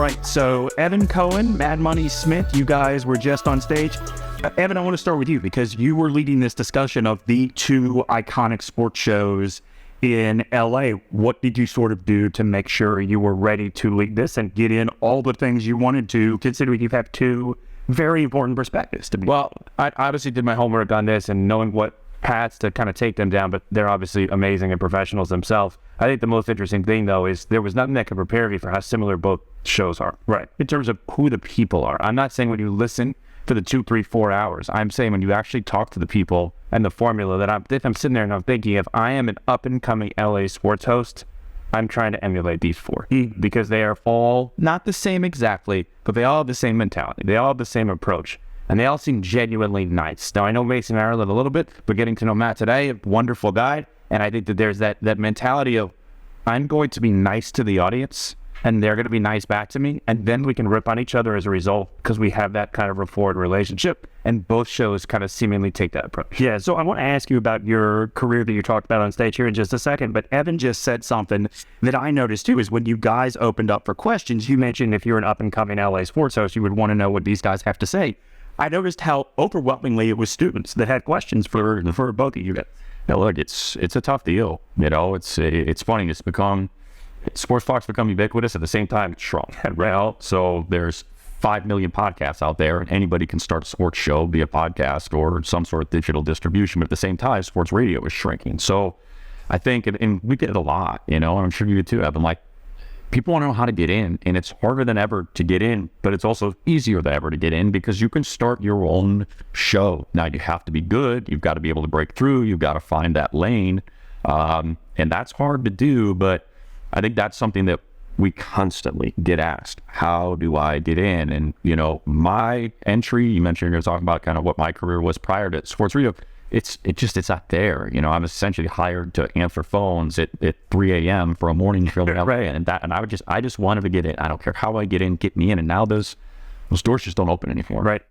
right, so Evan Cohen, Mad Money Smith, you guys were just on stage. Evan, I want to start with you because you were leading this discussion of the two iconic sports shows in LA. What did you sort of do to make sure you were ready to lead this and get in all the things you wanted to, considering you have two very important perspectives to be? Well, I obviously did my homework on this and knowing what paths to kind of take them down, but they're obviously amazing and professionals themselves. I think the most interesting thing, though, is there was nothing that could prepare me for how similar both shows are. Right. In terms of who the people are. I'm not saying when you listen for the 2, 3, 4 hours. I'm saying when you actually talk to the people and the formula that I'm sitting there and I'm thinking, if I am an up-and-coming LA sports host, I'm trying to emulate these four because they are all not the same exactly, but they all have the same mentality. They all have the same approach. And they all seem genuinely nice. Now, I know Mason and Ireland a little bit, but getting to know Matt today, a wonderful guy. And I think that there's that mentality of, I'm going to be nice to the audience, and they're going to be nice back to me. And then we can rip on each other as a result because we have that kind of rapport and relationship. And both shows kind of seemingly take that approach. Yeah, so I want to ask you about your career that you talked about on stage here in just a second. But Evan just said something that I noticed too, is when you guys opened up for questions, you mentioned if you're an up-and-coming LA sports host, you would want to know what these guys have to say. I noticed how overwhelmingly it was students that had questions for both of you guys. Now, look, it's a tough deal. You know, it's funny. Sports talk's become ubiquitous. At the same time, it's shrunk. Right? So there's 5 million podcasts out there, and anybody can start a sports show, be a podcast or some sort of digital distribution. But at the same time, sports radio is shrinking. So I think, and we get it a lot, you know, and I'm sure you do too, Evan, like, people want to know how to get in, and it's harder than ever to get in, but it's also easier than ever to get in because you can start your own show. Now, you have to be good. You've got to be able to break through. You've got to find that lane. And that's hard to do, but I think that's something that we constantly get asked. How do I get in? And, you know, my entry, you mentioned you're going to talk about kind of what my career was prior to sports radio. It's not there. You know, I'm essentially hired to answer phones at 3 a.m. for a morning show. Right. And I just wanted to get in. I don't care how I get in, get me in. And now those doors just don't open anymore. Right.